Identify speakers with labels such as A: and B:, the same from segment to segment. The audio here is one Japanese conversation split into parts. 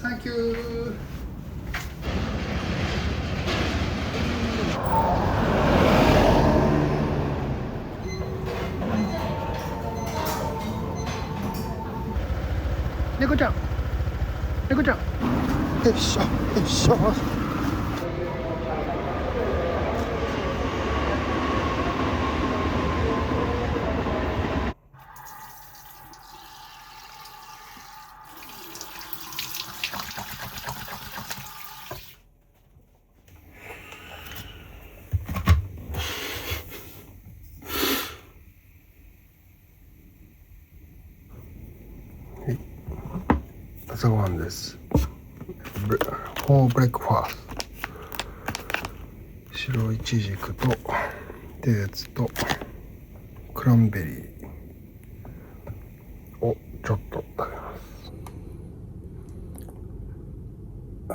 A: Thank you. 猫ちゃん、猫ちゃん。よいしょ、よいしょ。朝ごはんです。フォーブレックファースト。白いちじくとデーツとクランベリーをちょっと食べま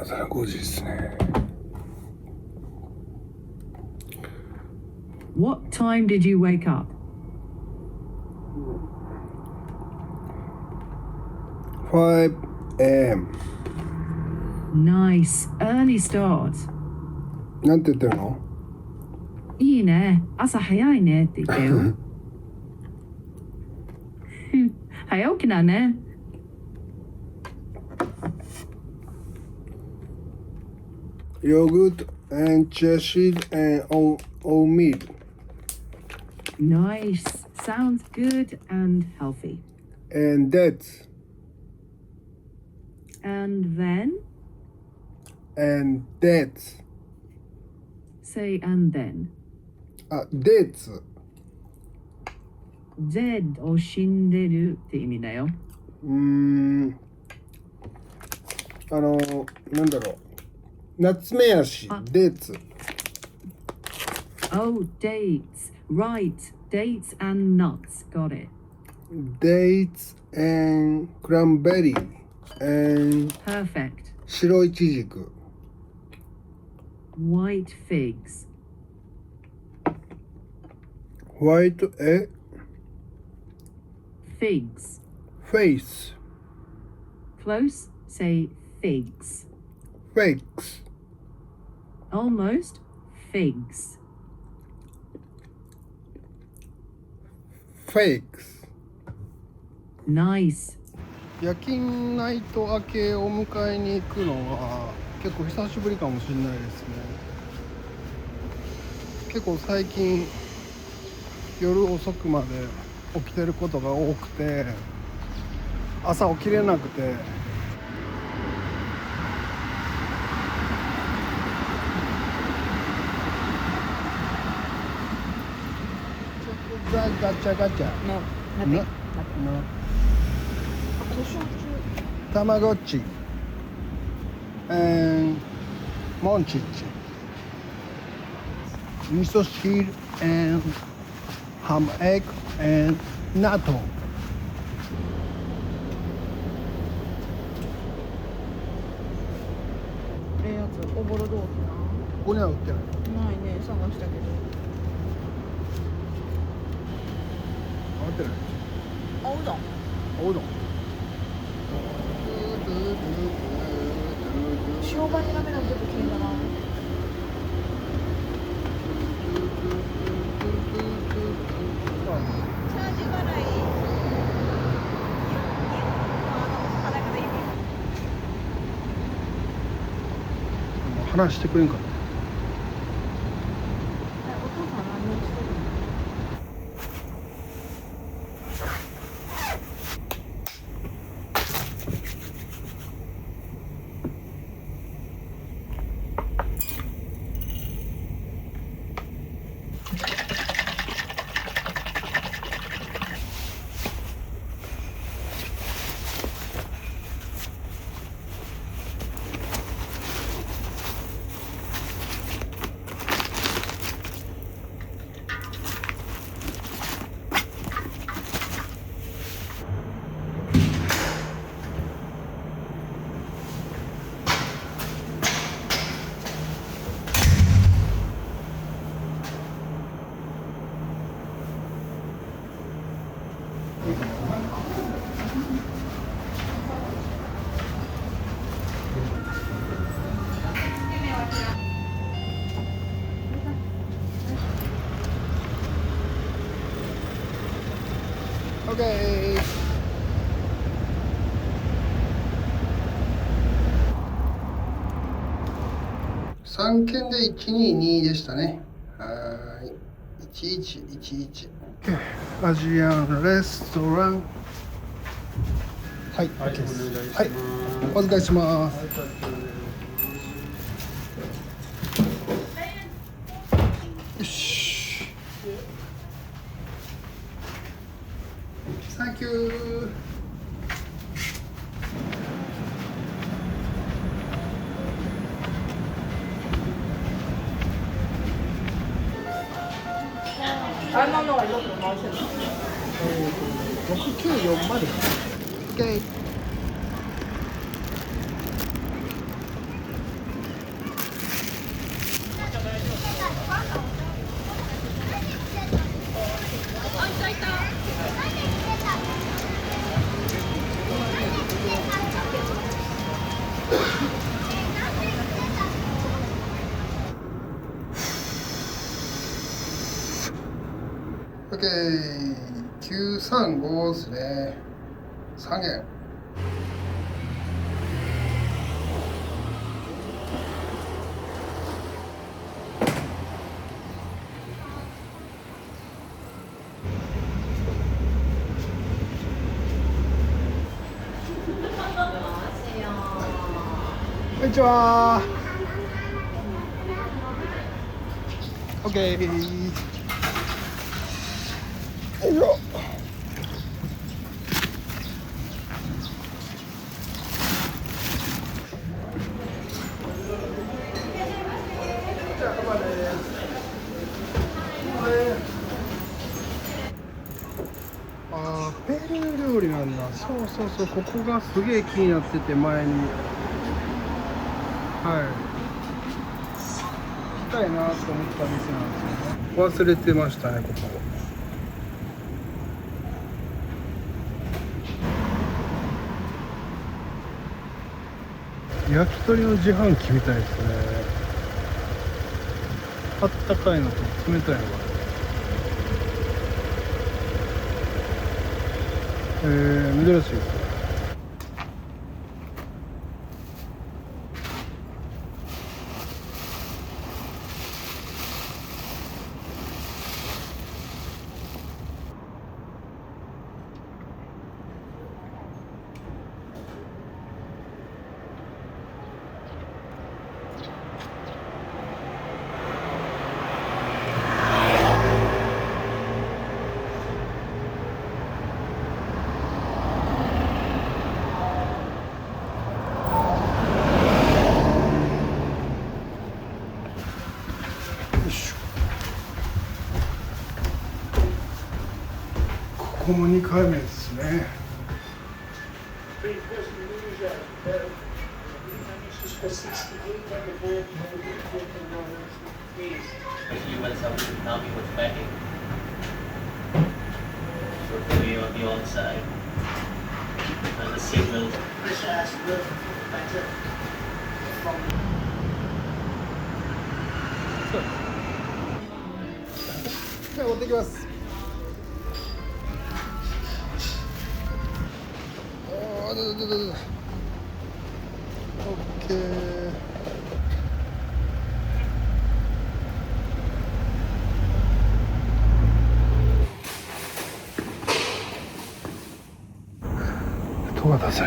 A: す。朝の5時ですね。
B: What time did you wake up?
A: 5 a.m.
B: Nice. Early start.
A: なんて言ってるの？
B: いいね。朝早いねって言ってよ。早起きだね。
A: Yogurt and chia seed and oatmeal.
B: Nice. Sounds good and healthy.
A: And dates.
B: And then?
A: And dates.
B: Say and then.
A: あ、dates.
B: Dead を死んでるって意味だよ。
A: なんだろう。ナツメヤシ、デーツ。
B: Oh, dates. Right. Dates and nuts. Got it.
A: Dates and cranberry and
B: Perfect.
A: 白いちじく。
B: White figs.
A: White
B: Figs.
A: face.
B: Close. Say figs.
A: Fakes.
B: Almost. Figs.
A: Fakes.
B: Nice.
A: 夜勤ナイト明けお迎えに行くのは結構久しぶりかもしれないですね。結構最近夜遅くまで起きてることが多くて朝起きれなくてガチャガチャ
B: No.
A: No.
B: Nothing.
A: No. たまごっち and モンチッチ味噌汁 and ハムエッグ and 納豆
C: やつおぼろ豆腐な。
A: ここには売ってない。
C: ないね、探したけど。
A: 売ってない。
C: あ、うどん。
A: おうどん。
C: 塩バニラメロンちょっと気にならん。チャージ払い。
A: 話してくれんかった。
C: お父さん何をしてるの？
A: OK。3件で122でしたね。はい。1111。アジアンレストラン。はい。
D: はい、お願いします。
A: はい。お願いします。よし。サンキュー。
C: あれのがよく回してる。
A: 6940。OK。OK。935ですね。3件。こんにちは。OK。よいしょ。あー、ペルー料理なんだ。そうそうそう、ここがすげえ気になってて、前に。はい。行きたいなと思った店なんですよね。忘れてましたね、ここ。焼き鳥の自販機みたいですね。あったかいのと冷たいのが。珍しいですね。ここも2回目ですね。
E: Especially when somebody can help me with packing. So we on the on side. And the signal.
A: じゃあ持ってきます。ああ、オッケー。遠かったですね。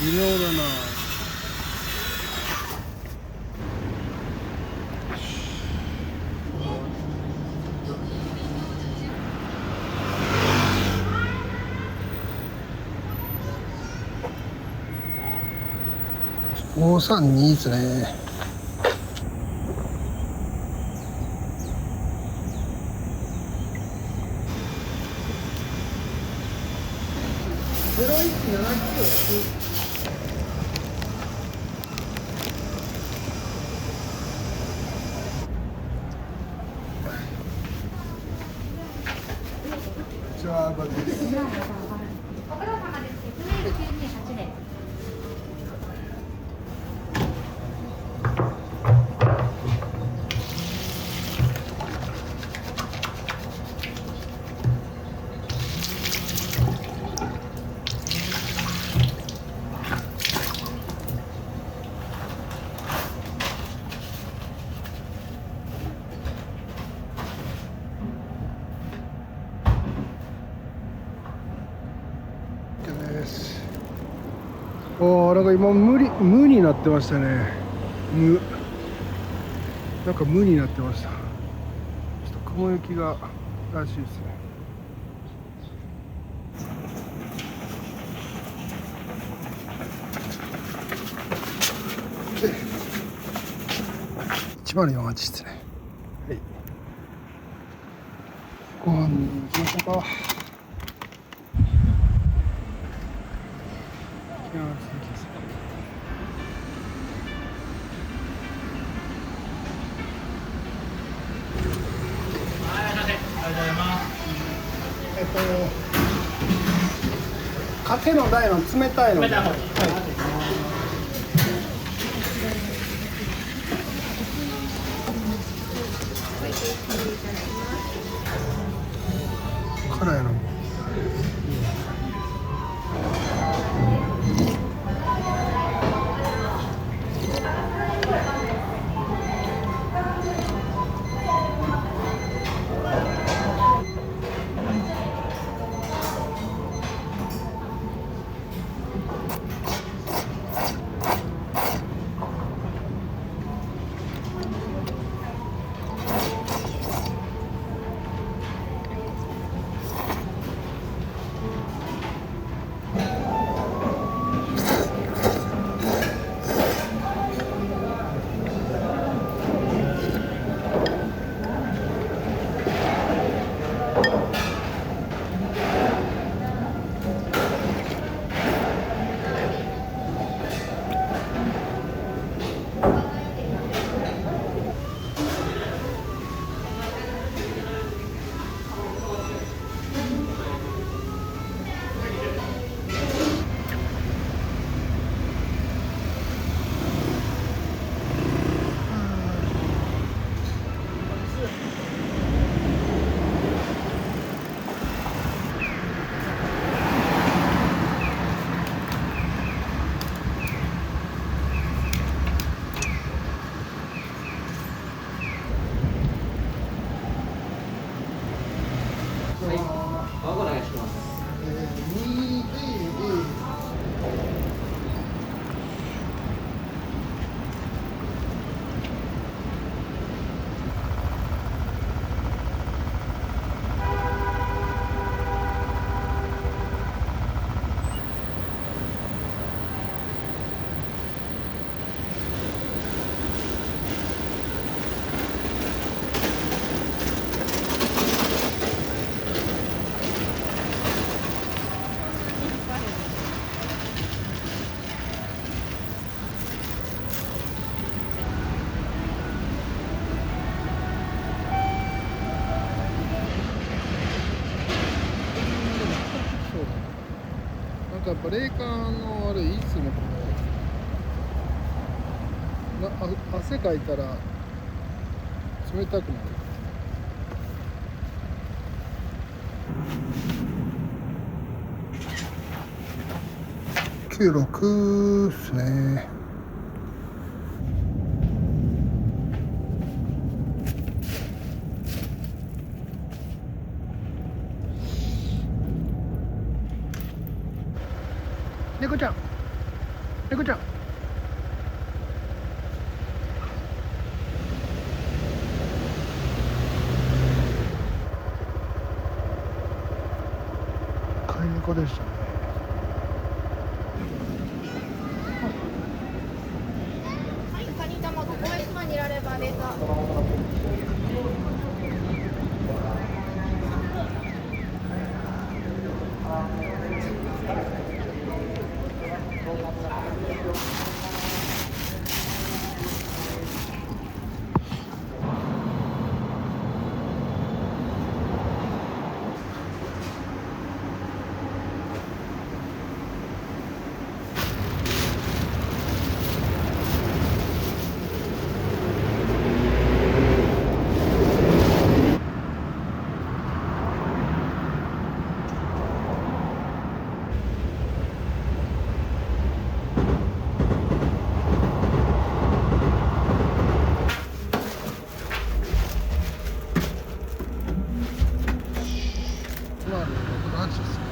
A: 微妙だな。532ですね。0179。ちは、バです。
D: ご苦労様です。998です。
A: おー、なんか今無になってましたね。なんか無になってました。ちょっと雲行きがらしいですね。104室ね。はい。ご飯に行きましょうか。かけの台の冷たいので、はい、辛いの。やっぱ冷感のあれいいっすね、これ。汗かいたら冷たくなる。96っすね。猫ちゃん、猫ちゃん。飼い猫でしたね。
C: はい、カニ卵5円間にらればです。
A: つまり6の8ですね。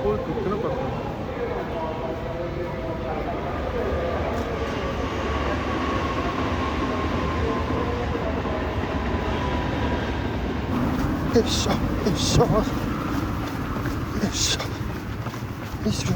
A: これ食ってなかった。よいしょよいしょよいしょよいしょ。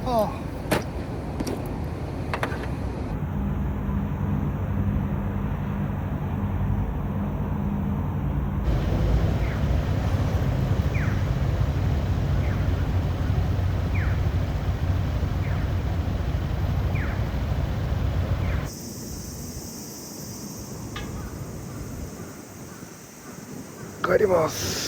A: ああ。帰ります。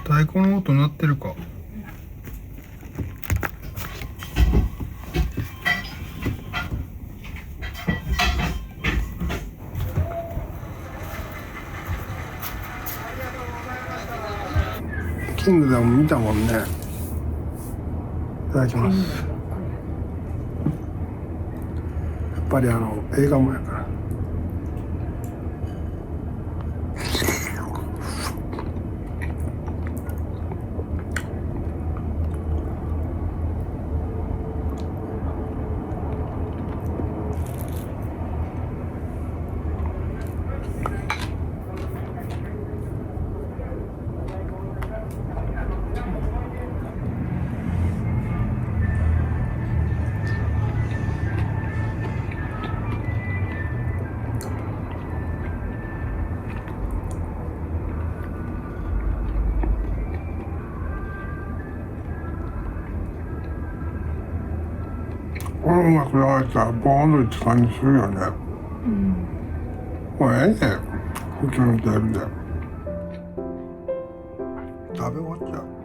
A: 太鼓の音鳴ってるか。キングダム見たもんね。いただきます。やっぱり映画もやから。この音楽流れたらボーンとって感じするよね。もうええねん、普通のテレビで。食べ終わっちゃう。